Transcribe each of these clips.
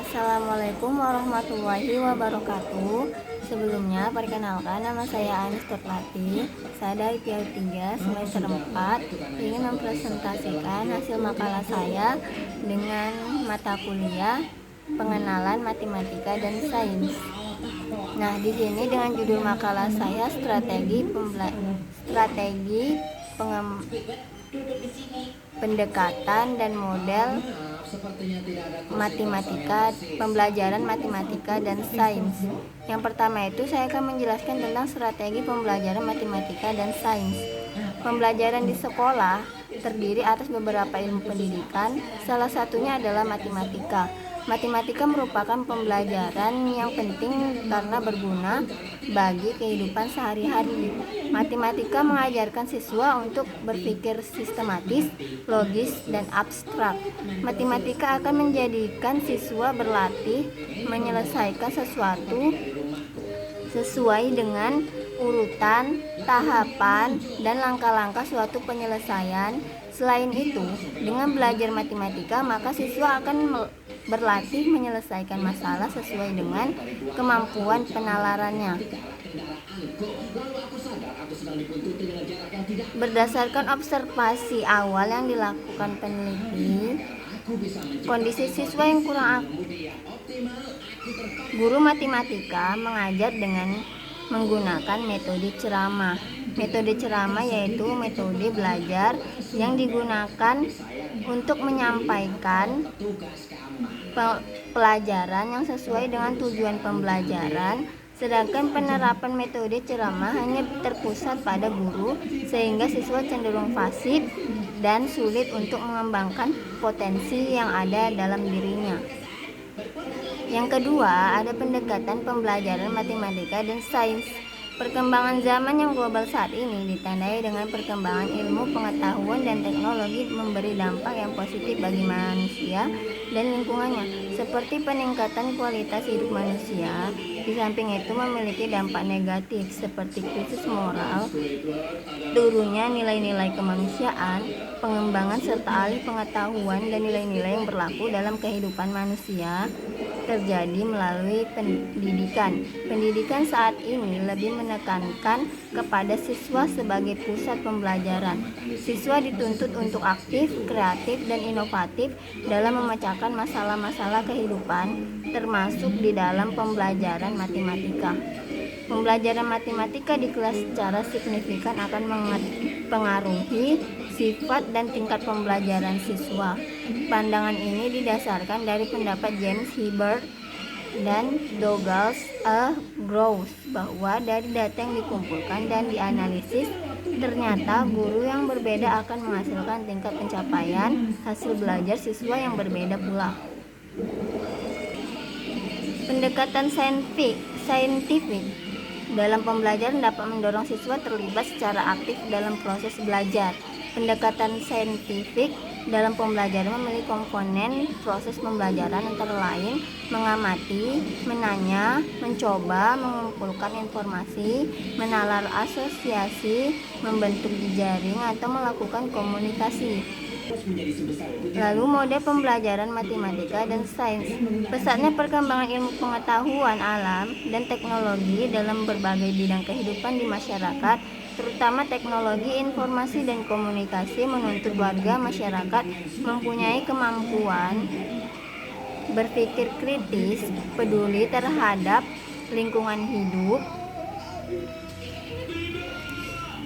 Assalamualaikum warahmatullahi wabarakatuh. Sebelumnya, perkenalkan nama saya Anis Turlati. Saya dari PIAU 3 semester 4 ingin mempresentasikan hasil makalah saya dengan mata kuliah pengenalan matematika dan sains. Nah, di sini dengan judul makalah saya pendekatan dan model pembelajaran matematika dan sains. Yang pertama itu saya akan menjelaskan tentang strategi pembelajaran matematika dan sains. Pembelajaran di sekolah terdiri atas beberapa ilmu pendidikan, salah satunya adalah matematika. Matematika merupakan pembelajaran yang penting karena berguna bagi kehidupan sehari-hari. Matematika mengajarkan siswa untuk berpikir sistematis, logis, dan abstrak. Matematika akan menjadikan siswa berlatih menyelesaikan sesuatu sesuai dengan urutan, tahapan, dan langkah-langkah suatu penyelesaian. Selain itu, dengan belajar matematika, maka siswa akan berlatih menyelesaikan masalah sesuai dengan kemampuan penalarannya. Berdasarkan observasi awal yang dilakukan peneliti, kondisi siswa yang kurang guru matematika mengajar dengan menggunakan metode ceramah. Metode ceramah yaitu metode belajar yang digunakan untuk menyampaikan pelajaran yang sesuai dengan tujuan pembelajaran, sedangkan penerapan metode ceramah hanya terpusat pada guru sehingga siswa cenderung pasif dan sulit untuk mengembangkan potensi yang ada dalam dirinya. Yang kedua, ada pendekatan pembelajaran matematika dan sains. Perkembangan zaman yang global saat ini ditandai dengan perkembangan ilmu pengetahuan dan teknologi memberi dampak yang positif bagi manusia dan lingkungannya, seperti peningkatan kualitas hidup manusia. Di samping itu memiliki dampak negatif seperti krisis moral, turunnya nilai-nilai kemanusiaan, pengembangan serta alih pengetahuan dan nilai-nilai yang berlaku dalam kehidupan manusia terjadi melalui pendidikan. Pendidikan saat ini lebih menekankan kepada siswa sebagai pusat pembelajaran. Siswa dituntut untuk aktif, kreatif, dan inovatif dalam memecahkan masalah-masalah kehidupan, termasuk di dalam pembelajaran matematika. Pembelajaran matematika di kelas secara signifikan akan mempengaruhi sifat dan tingkat pembelajaran siswa. Pandangan ini didasarkan dari pendapat James Hibbert dan Douglas A. Gross bahwa dari data yang dikumpulkan dan dianalisis, ternyata guru yang berbeda akan menghasilkan tingkat pencapaian hasil belajar siswa yang berbeda pula. Pendekatan saintifik dalam pembelajaran dapat mendorong siswa terlibat secara aktif dalam proses belajar. Pendekatan saintifik dalam pembelajaran memiliki komponen proses pembelajaran antara lain mengamati, menanya, mencoba, mengumpulkan informasi, menalar asosiasi, membentuk jejaring, atau melakukan komunikasi. Lalu model pembelajaran matematika dan sains. Pesatnya perkembangan ilmu pengetahuan alam dan teknologi dalam berbagai bidang kehidupan di masyarakat, terutama teknologi informasi dan komunikasi, menuntut warga masyarakat mempunyai kemampuan berpikir kritis, peduli terhadap lingkungan hidup,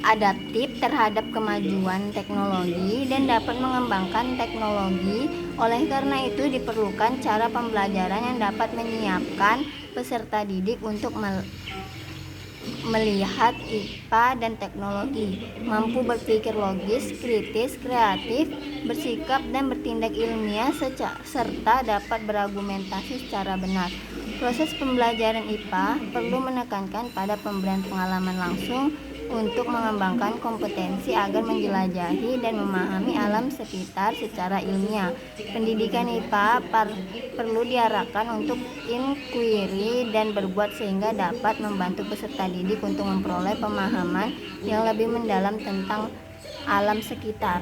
adaptif terhadap kemajuan teknologi, dan dapat mengembangkan teknologi. Oleh karena itu diperlukan cara pembelajaran yang dapat menyiapkan peserta didik untuk melihat IPA dan teknologi, mampu berpikir logis, kritis, kreatif, bersikap dan bertindak ilmiah, serta dapat berargumentasi secara benar. Proses pembelajaran IPA perlu menekankan pada pemberian pengalaman langsung untuk mengembangkan kompetensi agar menjelajahi dan memahami alam sekitar secara ilmiah. Pendidikan IPA perlu diarahkan untuk inquiry dan berbuat sehingga dapat membantu peserta didik untuk memperoleh pemahaman yang lebih mendalam tentang alam sekitar.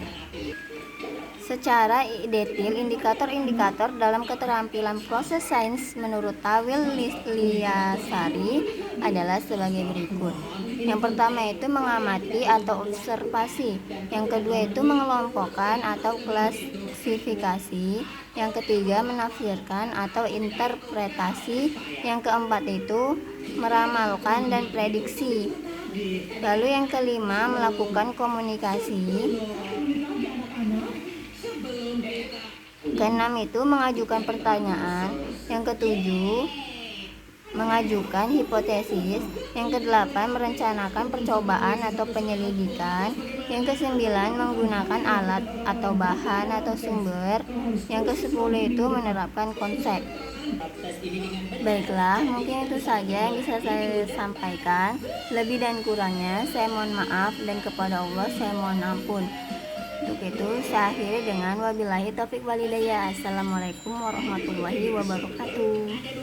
secara detail indikator-indikator dalam keterampilan proses sains menurut Tawil Liasari adalah sebagai berikut. Yang pertama itu mengamati atau observasi, yang kedua itu mengelompokkan atau klasifikasi, yang ketiga menafsirkan atau interpretasi, yang keempat itu meramalkan dan prediksi. Lalu yang kelima melakukan komunikasi. Keenam itu mengajukan pertanyaan. Yang ketujuh mengajukan hipotesis. Yang kedelapan merencanakan percobaan atau penyelidikan. Yang kesembilan menggunakan alat atau bahan atau sumber. Yang kesepuluh itu menerapkan konsep. Baiklah, mungkin itu saja yang bisa saya sampaikan. Lebih dan kurangnya saya mohon maaf, dan kepada Allah saya mohon ampun. Untuk itu saya akhiri dengan wabillahi taufik walhidayah. Assalamualaikum warahmatullahi wabarakatuh.